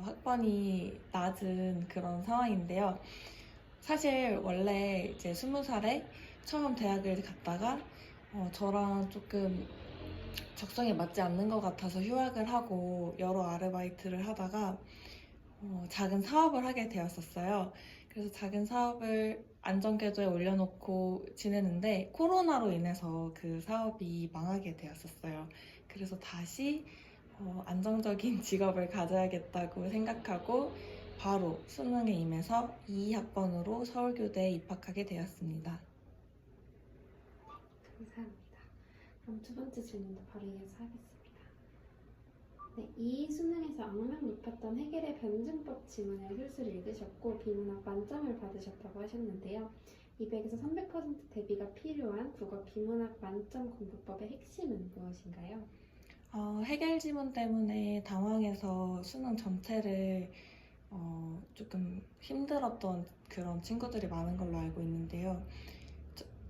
학번이 낮은 그런 상황인데요. 사실 원래 이제 20살에 처음 대학을 갔다가 저랑 조금 적성에 맞지 않는 것 같아서 휴학을 하고 여러 아르바이트를 하다가 작은 사업을 하게 되었었어요. 그래서 작은 사업을 안정궤도에 올려놓고 지내는데 코로나로 인해서 그 사업이 망하게 되었었어요. 그래서 다시 안정적인 직업을 가져야겠다고 생각하고 바로 수능에 임해서 2학번으로 서울교대에 입학하게 되었습니다. 감사합니다. 그럼 두 번째 질문도 바로 이어서 하겠습니다. 네, 이 수능에서 악명 높았던 해겔의 변증법 지문을 술술 읽으셨고 비문학 만점을 받으셨다고 하셨는데요. 200에서 300% 대비가 필요한 국어 비문학 만점 공부법의 핵심은 무엇인가요? 해결 지문 때문에 당황해서 수능 전체를 조금 힘들었던 그런 친구들이 많은 걸로 알고 있는데요.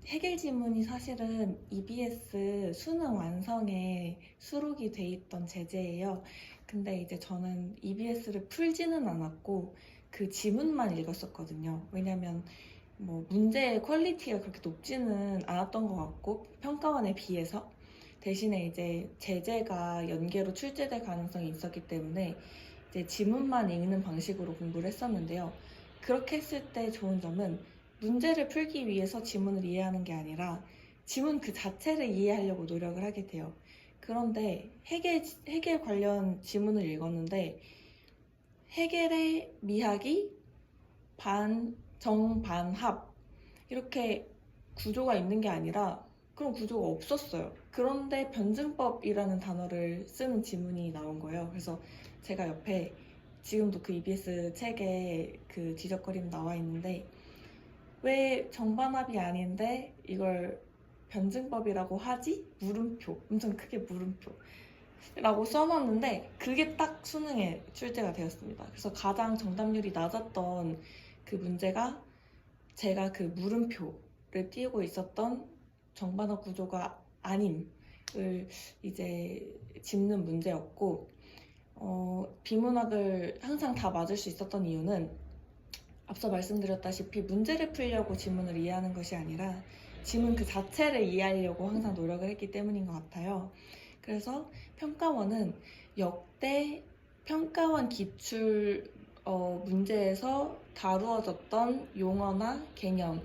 해결 지문이 사실은 EBS 수능 완성에 수록이 돼 있던 제재예요. 근데 이제 저는 EBS를 풀지는 않았고 그 지문만 읽었었거든요. 왜냐면 뭐 문제의 퀄리티가 그렇게 높지는 않았던 것 같고 평가원에 비해서 대신에 이제 제재가 연계로 출제될 가능성이 있었기 때문에 이제 지문만 읽는 방식으로 공부를 했었는데요. 그렇게 했을 때 좋은 점은 문제를 풀기 위해서 지문을 이해하는 게 아니라 지문 그 자체를 이해하려고 노력을 하게 돼요. 그런데 해겔 관련 지문을 읽었는데 해겔의 미학이 반, 정, 반, 합 이렇게 구조가 있는 게 아니라 그런 구조가 없었어요. 그런데 변증법이라는 단어를 쓰는 지문이 나온 거예요. 그래서 제가 옆에 지금도 그 EBS 책에 그 지적거림 나와 있는데 왜 정반합이 아닌데 이걸 변증법이라고 하지? 물음표. 엄청 크게 물음표. 라고 써놨는데 그게 딱 수능에 출제가 되었습니다. 그래서 가장 정답률이 낮았던 그 문제가 제가 그 물음표를 띄우고 있었던 정반합 구조가 아님을 이제 짚는 문제였고 비문학을 항상 다 맞을 수 있었던 이유는 앞서 말씀드렸다시피 문제를 풀려고 지문을 이해하는 것이 아니라 지문 그 자체를 이해하려고 항상 노력을 했기 때문인 것 같아요. 그래서 평가원은 역대 평가원 기출 문제에서 다루어졌던 용어나 개념,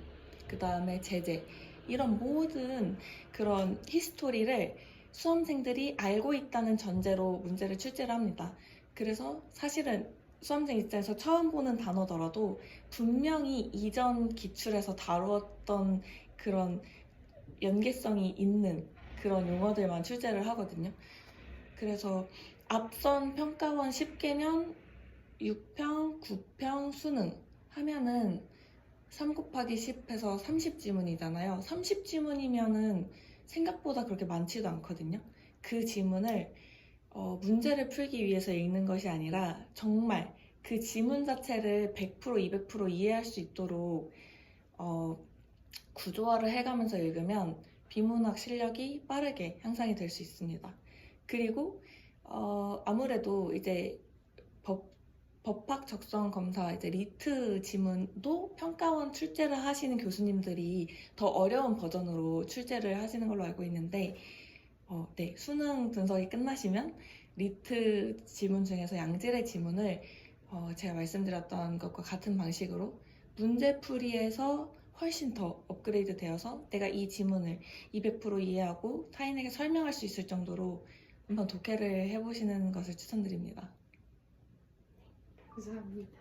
그 다음에 제재, 이런 모든 그런 히스토리를 수험생들이 알고 있다는 전제로 문제를 출제를 합니다. 그래서 사실은 수험생 입장에서 처음 보는 단어더라도 분명히 이전 기출에서 다루었던 그런 연계성이 있는 그런 용어들만 출제를 하거든요. 그래서 앞선 평가원 10개면 6평, 9평, 수능 하면은 3 곱하기 10해서 30지문이잖아요. 30지문이면은 생각보다 그렇게 많지도 않거든요. 그 지문을 문제를 풀기 위해서 읽는 것이 아니라 정말 그 지문 자체를 100%, 200% 이해할 수 있도록 구조화를 해가면서 읽으면 비문학 실력이 빠르게 향상이 될 수 있습니다. 그리고 아무래도 이제 법학 적성 검사 이제 리트 지문도 평가원 출제를 하시는 교수님들이 더 어려운 버전으로 출제를 하시는 걸로 알고 있는데 네, 수능 분석이 끝나시면 리트 지문 중에서 양질의 지문을 제가 말씀드렸던 것과 같은 방식으로 문제풀이에서 훨씬 더 업그레이드 되어서 내가 이 지문을 200% 이해하고 타인에게 설명할 수 있을 정도로 한번 독해를 해보시는 것을 추천드립니다. 감사합니다.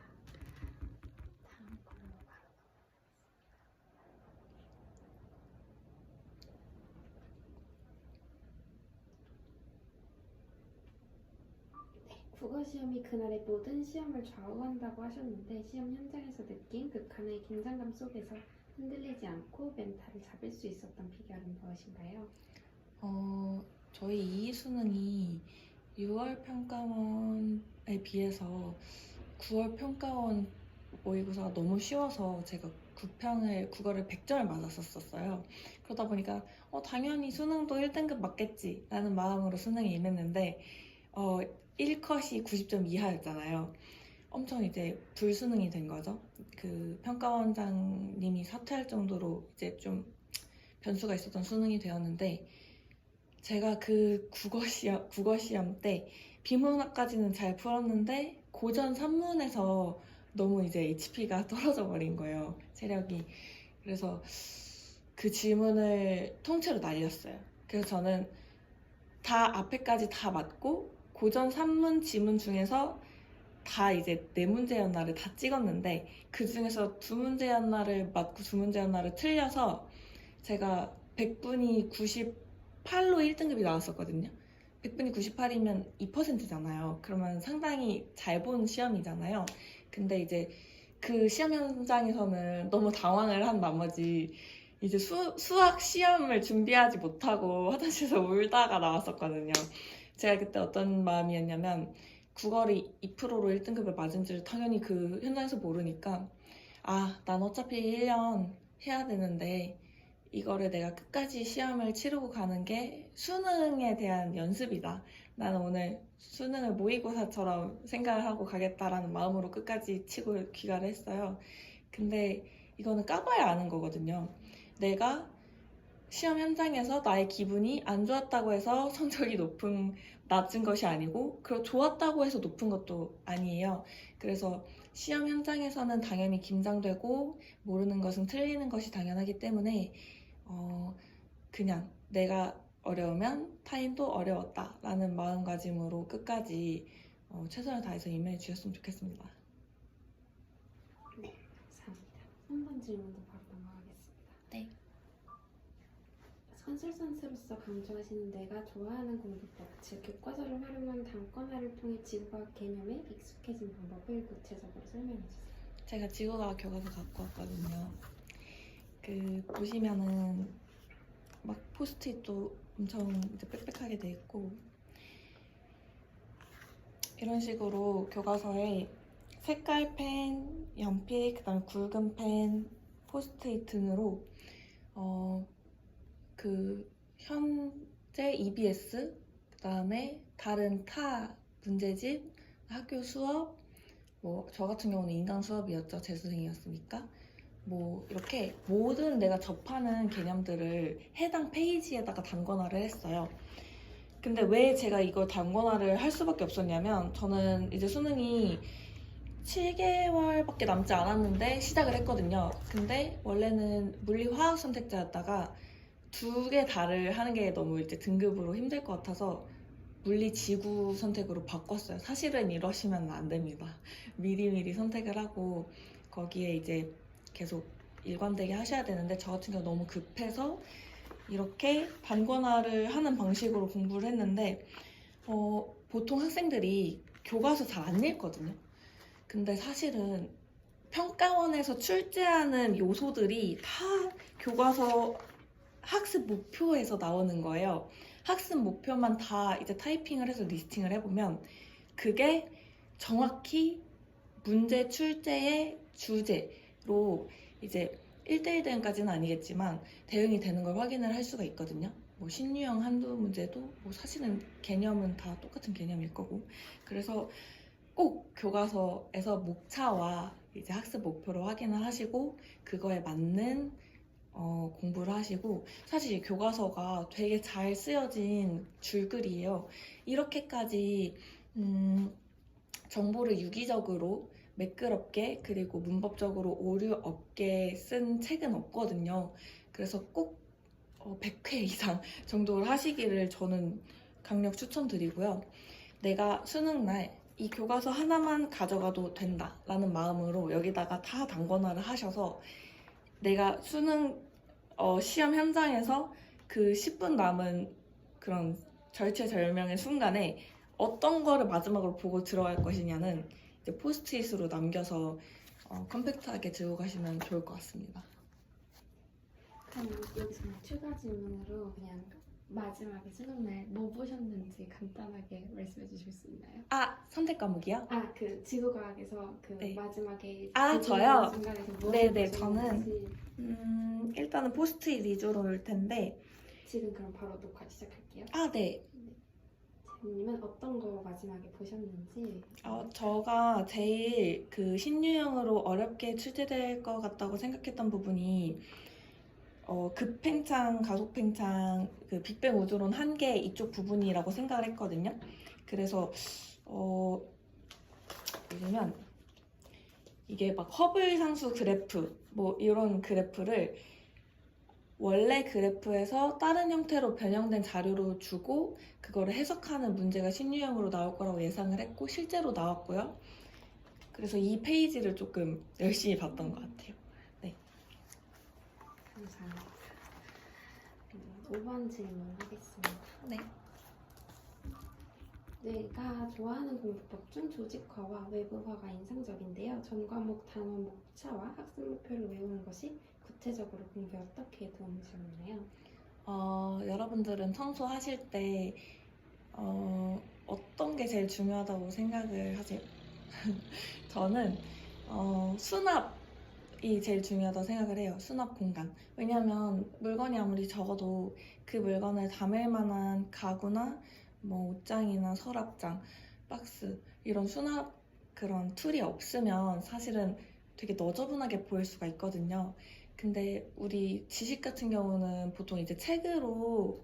다음 걸로 바로 네, 국어 시험이 그날의 모든 시험을 좌우한다고 하셨는데 시험 현장에서 느낀 극한의 긴장감 속에서 흔들리지 않고 멘탈을 잡을 수 있었던 비결은 무엇인가요? 저희 이 수능이 6월 평가원에 비해서 9월 평가원 모의고사가 너무 쉬워서 제가 국어를 100점을 맞았었어요. 그러다 보니까 당연히 수능도 1등급 맞겠지 라는 마음으로 수능에 임했는데 1컷이 90점 이하였잖아요. 엄청 이제 불수능이 된 거죠. 그 평가원장님이 사퇴할 정도로 이제 좀 변수가 있었던 수능이 되었는데, 제가 그 국어 시험 때 비문학까지는 잘 풀었는데 고전 3문에서 너무 이제 HP가 떨어져 버린 거예요, 체력이. 그래서 그 지문을 통째로 날렸어요. 그래서 저는 다 앞에까지 다 맞고 고전 3문 지문 중에서 다 이제 4문제였나를 다 찍었는데, 그 중에서 2문제였나를 맞고 2문제였나를 틀려서 제가 100분이 98로 1등급이 나왔었거든요. 100분이 98이면 2%잖아요. 그러면 상당히 잘 본 시험이잖아요. 근데 이제 그 시험 현장에서는 너무 당황을 한 나머지 이제 수학 시험을 준비하지 못하고 화장실에서 울다가 나왔었거든요. 제가 그때 어떤 마음이었냐면, 국어를 2%로 1등급을 맞은 줄 당연히 그 현장에서 모르니까, 아, 난 어차피 1년 해야 되는데 이거를 내가 끝까지 시험을 치르고 가는 게 수능에 대한 연습이다. 나는 오늘 수능을 모의고사처럼 생각을 하고 가겠다라는 마음으로 끝까지 치고 귀가를 했어요. 근데 이거는 까봐야 아는 거거든요. 내가 시험 현장에서 나의 기분이 안 좋았다고 해서 성적이 낮은 것이 아니고, 그리고 좋았다고 해서 높은 것도 아니에요. 그래서 시험 현장에서는 당연히 긴장되고 모르는 것은 틀리는 것이 당연하기 때문에 그냥 내가 어려우면 타인도 어려웠다라는 마음가짐으로 끝까지 최선을 다해서 임해 주셨으면 좋겠습니다. 네, 감사합니다. 3번 질문도 바로 넘어가겠습니다. 네. 선술선수로서 강조하시는 내가 좋아하는 공부법, 즉 교과서를 활용한 단권화를 통해 지구과학 개념에 익숙해진 방법을 구체적으로 설명해주세요. 제가 지구과학 교과서 갖고 왔거든요. 그 보시면은 막 포스트잇도 엄청 이제 빽빽하게 돼 있고, 이런 식으로 교과서에 색깔 펜, 연필, 그다음에 굵은 펜, 포스트잇 등으로 그 현재 EBS, 그다음에 다른 타 문제집, 학교 수업, 뭐 저 같은 경우는 인강 수업이었죠. 재수생이었으니까. 뭐 이렇게 모든 내가 접하는 개념들을 해당 페이지에다가 단권화를 했어요. 근데 왜 제가 이걸 단권화를 할 수밖에 없었냐면, 저는 이제 수능이 7개월밖에 남지 않았는데 시작을 했거든요. 근데 원래는 물리 화학 선택자였다가 2개 다를 하는 게 너무 이제 등급으로 힘들 것 같아서 물리 지구 선택으로 바꿨어요. 사실은 이러시면 안 됩니다. 미리미리 선택을 하고 거기에 이제 계속 일관되게 하셔야 되는데, 저 같은 경우 너무 급해서 이렇게 단권화를 하는 방식으로 공부를 했는데, 보통 학생들이 교과서 잘 안 읽거든요. 근데 사실은 평가원에서 출제하는 요소들이 다 교과서 학습 목표에서 나오는 거예요. 학습 목표만 다 이제 타이핑을 해서 리스팅을 해보면 그게 정확히 문제 출제의 주제로 이제 1대1 대응까지는 아니겠지만 대응이 되는 걸 확인을 할 수가 있거든요. 뭐 신유형 한두 문제도 뭐 사실은 개념은 다 똑같은 개념일 거고, 그래서 꼭 교과서에서 목차와 이제 학습 목표를 확인을 하시고 그거에 맞는 공부를 하시고, 사실 교과서가 되게 잘 쓰여진 줄글이에요. 이렇게까지 정보를 유기적으로 매끄럽게 그리고 문법적으로 오류 없게 쓴 책은 없거든요. 그래서 꼭 100회 이상 정도를 하시기를 저는 강력 추천드리고요. 내가 수능날 이 교과서 하나만 가져가도 된다라는 마음으로 여기다가 다 단권화를 하셔서 내가 수능 시험 현장에서 그 10분 남은 그런 절체절명의 순간에 어떤 거를 마지막으로 보고 들어갈 것이냐는 이제 포스트잇으로 남겨서 컴팩트하게 들고 가시면 좋을 것 같습니다. 그럼 여기서 추가 질문으로 그냥 마지막에 수능날 뭐 보셨는지 간단하게 말씀해 주실 수 있나요? 아, 선택 과목이요? 아, 그 지구과학에서 그 네. 마지막에 아, 저요? 중간에서 뭐 네네, 보셨는지. 일단은 포스트잇 위주로 올 텐데. 지금 그럼 바로 녹화 시작할게요. 아, 네. 제 님은 어떤 거 마지막에 보셨는지? 제가 제일 그 신유형으로 어렵게 출제될 것 같다고 생각했던 부분이 급팽창, 가속팽창, 그 빅뱅 우주론 한계 이쪽 부분이라고 생각을 했거든요. 그래서 왜냐면 이게 막 허블 상수 그래프 뭐 이런 그래프를 원래 그래프에서 다른 형태로 변형된 자료로 주고 그거를 해석하는 문제가 신유형으로 나올 거라고 예상을 했고 실제로 나왔고요. 그래서 이 페이지를 조금 열심히 봤던 것 같아요. 감사합니다. 5번 질문 하겠습니다. 네. 뇌가 좋아하는 공부법 중 조직화와 외부화가 인상적인데요. 전 과목 단원 목차와 학습 목표를 외우는 것이 구체적으로 공부에 어떻게 도움이 되었나요? 여러분들은 청소하실 때 어떤 게 제일 중요하다고 생각을 하세요? 저는 수납이 제일 중요하다고 생각을 해요. 수납 공간. 왜냐면 물건이 아무리 적어도 그 물건을 담을 만한 가구나 뭐 옷장이나 서랍장, 박스 이런 수납 그런 툴이 없으면 사실은 되게 너저분하게 보일 수가 있거든요. 근데 우리 지식 같은 경우는 보통 이제 책으로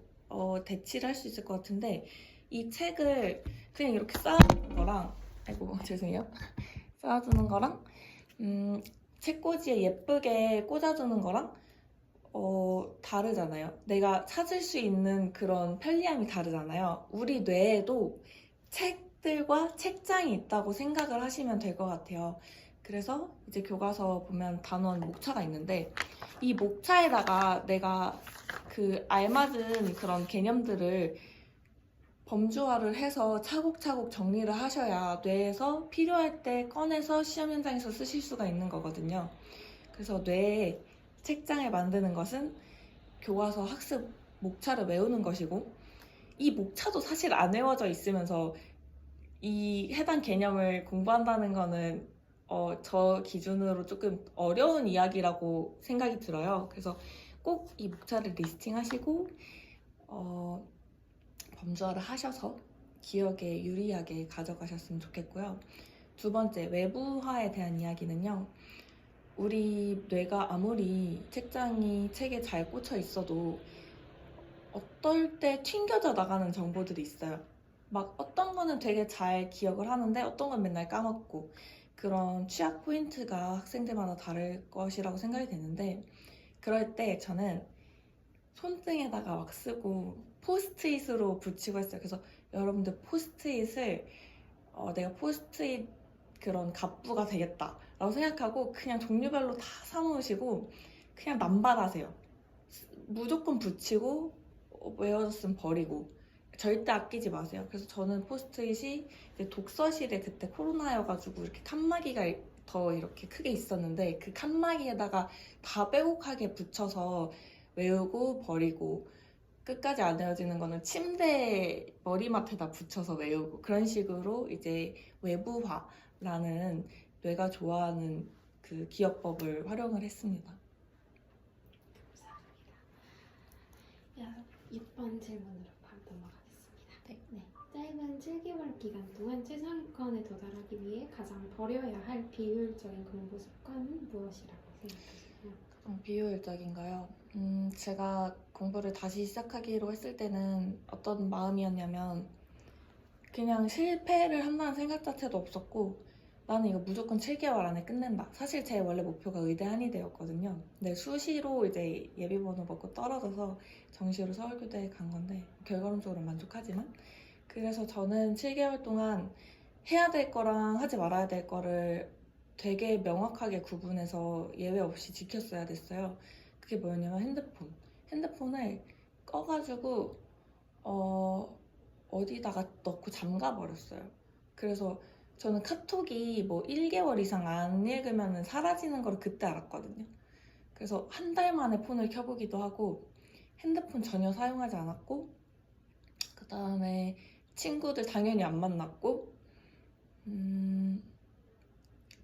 대치를 할 수 있을 것 같은데 이 책을 그냥 이렇게 쌓아두는 거랑 아이고 죄송해요. 쌓아두는 거랑 책꽂이에 예쁘게 꽂아두는 거랑 다르잖아요. 내가 찾을 수 있는 그런 편리함이 다르잖아요. 우리 뇌에도 책들과 책장이 있다고 생각을 하시면 될 것 같아요. 그래서 이제 교과서 보면 단원 목차가 있는데 이 목차에다가 내가 그 알맞은 그런 개념들을 범주화를 해서 차곡차곡 정리를 하셔야 뇌에서 필요할 때 꺼내서 시험 현장에서 쓰실 수가 있는 거거든요. 그래서 뇌에 책장을 만드는 것은 교과서 학습 목차를 외우는 것이고 이 목차도 사실 안 외워져 있으면서 이 해당 개념을 공부한다는 거는 저 기준으로 조금 어려운 이야기라고 생각이 들어요. 그래서 꼭 이 목차를 리스팅하시고 범주화를 하셔서 기억에 유리하게 가져가셨으면 좋겠고요. 두 번째, 외부화에 대한 이야기는요. 우리 뇌가 아무리 책에 잘 꽂혀 있어도 어떨 때 튕겨져 나가는 정보들이 있어요. 막 어떤 거는 되게 잘 기억을 하는데 어떤 건 맨날 까먹고 그런 취약 포인트가 학생들마다 다를 것이라고 생각이 되는데 그럴 때 저는 손등에다가 막 쓰고 포스트잇으로 붙이고 했어요. 그래서 여러분들 포스트잇을 내가 포스트잇 그런 갑부가 되겠다 라고 생각하고 그냥 종류별로 다 사놓으시고 그냥 남발하세요. 무조건 붙이고 외워졌으면 버리고 절대 아끼지 마세요. 그래서 저는 포스트잇이 이제 독서실에 그때 코로나여가지고 이렇게 칸막이가 더 이렇게 크게 있었는데 그 칸막이에다가 다 빼곡하게 붙여서 외우고 버리고 끝까지 안 외워지는 거는 침대 머리맡에다 붙여서 외우고 그런 식으로 이제 외부화라는 뇌가 좋아하는 그 기억법을 활용을 했습니다. 감사합니다. 6번 질문으로 바로 넘어가겠습니다. 네. 짧은 7개월 기간 동안 최상위권에 도달하기 위해 가장 버려야 할 비효율적인 공부 습관은 무엇이라고 생각하시나요? 비효율적인가요? 제가 공부를 다시 시작하기로 했을 때는 어떤 마음이었냐면 그냥 실패를 한다는 생각 자체도 없었고 나는 이거 무조건 7개월 안에 끝낸다. 사실 제 원래 목표가 의대 한의대였거든요. 근데 수시로 이제 예비번호 먹고 떨어져서 정시로 서울교대에 간 건데 결과론적으로 만족하지만 그래서 저는 7개월 동안 해야 될 거랑 하지 말아야 될 거를 되게 명확하게 구분해서 예외 없이 지켰어야 됐어요. 그게 뭐였냐면 핸드폰을 꺼가지고 어디다가 넣고 잠가버렸어요. 그래서 저는 카톡이 뭐 1개월 이상 안 읽으면 사라지는 걸 그때 알았거든요. 그래서 한 달 만에 폰을 켜보기도 하고 핸드폰 전혀 사용하지 않았고 그 다음에 친구들 당연히 안 만났고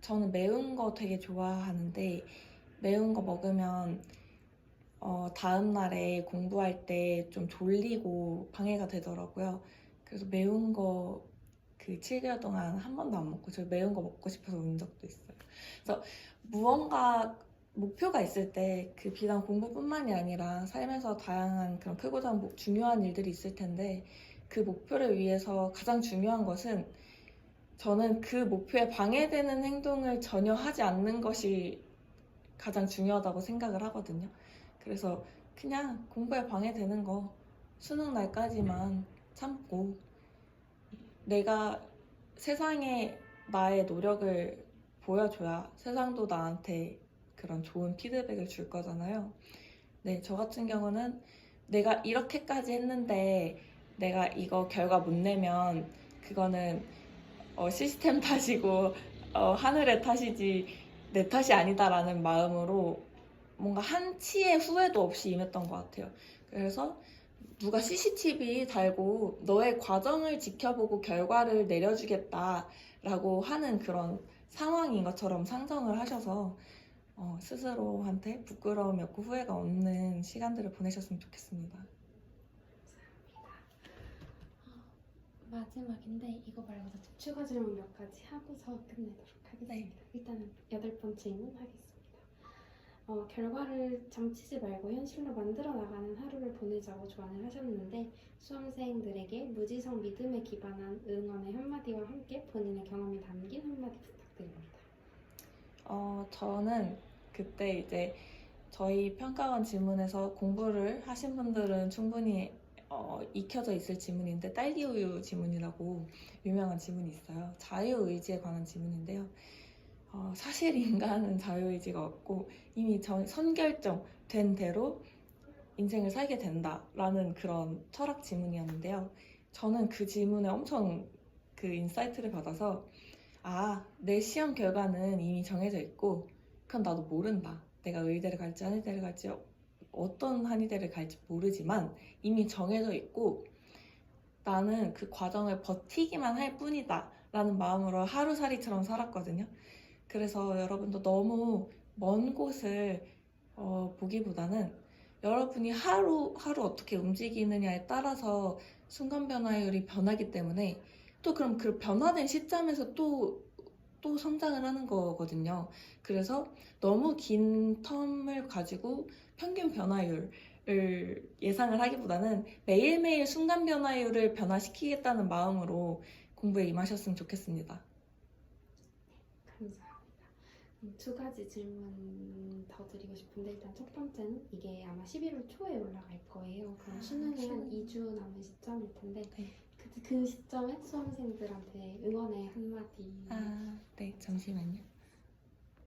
저는 매운 거 되게 좋아하는데 매운 거 먹으면 다음 날에 공부할 때 좀 졸리고 방해가 되더라고요. 그래서 매운 거 그 7개월 동안 한 번도 안 먹고 저 매운 거 먹고 싶어서 운 적도 있어요. 그래서 무언가 목표가 있을 때 그 비단 공부뿐만이 아니라 삶에서 다양한 그런 크고 중요한 일들이 있을 텐데 그 목표를 위해서 가장 중요한 것은 저는 그 목표에 방해되는 행동을 전혀 하지 않는 것이 가장 중요하다고 생각을 하거든요. 그래서 그냥 공부에 방해되는 거 수능 날까지만 참고 내가 세상에 나의 노력을 보여줘야 세상도 나한테 그런 좋은 피드백을 줄 거잖아요. 네, 저 같은 경우는 내가 이렇게까지 했는데 내가 이거 결과 못 내면 그거는 시스템 탓이고 하늘의 탓이지 내 탓이 아니다라는 마음으로 뭔가 한치의 후회도 없이 임했던 것 같아요. 그래서 누가 CCTV 달고 너의 과정을 지켜보고 결과를 내려주겠다라고 하는 그런 상황인 것처럼 상정을 하셔서 스스로한테 부끄러움이 없고 후회가 없는 시간들을 보내셨으면 좋겠습니다. 마지막인데 이거 말고도 추가 질문 몇 가지 하고서 끝내도록 하겠습니다. 네. 일단은 8번째 질문 하겠습니다. 결과를 점치지 말고 현실로 만들어 나가는 하루를 보내자고 조언을 하셨는데 수험생들에게 무지성 믿음에 기반한 응원의 한마디와 함께 본인의 경험이 담긴 한마디 부탁드립니다. 저는 그때 이제 저희 평가원 지문에서 공부를 하신 분들은 충분히 익혀져 있을 지문인데 딸기우유 지문이라고 유명한 지문이 있어요. 자유의지에 관한 지문인데요. 사실 인간은 자유의지가 없고 이미 선결정된 대로 인생을 살게 된다라는 그런 철학 지문이었는데요. 저는 그 지문에 엄청 그 인사이트를 받아서 내 시험 결과는 이미 정해져 있고 그건 나도 모른다. 내가 의대를 갈지 한의대를 갈지 어떤 한의대를 갈지 모르지만 이미 정해져 있고 나는 그 과정을 버티기만 할 뿐이다 라는 마음으로 하루살이처럼 살았거든요. 그래서 여러분도 너무 먼 곳을 보기보다는 여러분이 하루하루 어떻게 움직이느냐에 따라서 순간 변화율이 변하기 때문에 또 그럼 그 변화된 시점에서 또 성장을 하는 거거든요. 그래서 너무 긴 텀을 가지고 평균 변화율을 예상을 하기보다는 매일매일 순간 변화율을 변화시키겠다는 마음으로 공부에 임하셨으면 좋겠습니다. 감사합니다. 2가지 질문 더 드리고 싶은데 일단 첫 번째는 이게 아마 11월 초에 올라갈 거예요. 그럼 수능이 한 2주 남은 시점일 텐데 네. 그 시점에 수험생들한테 응원의 한마디. 네, 잠시만요.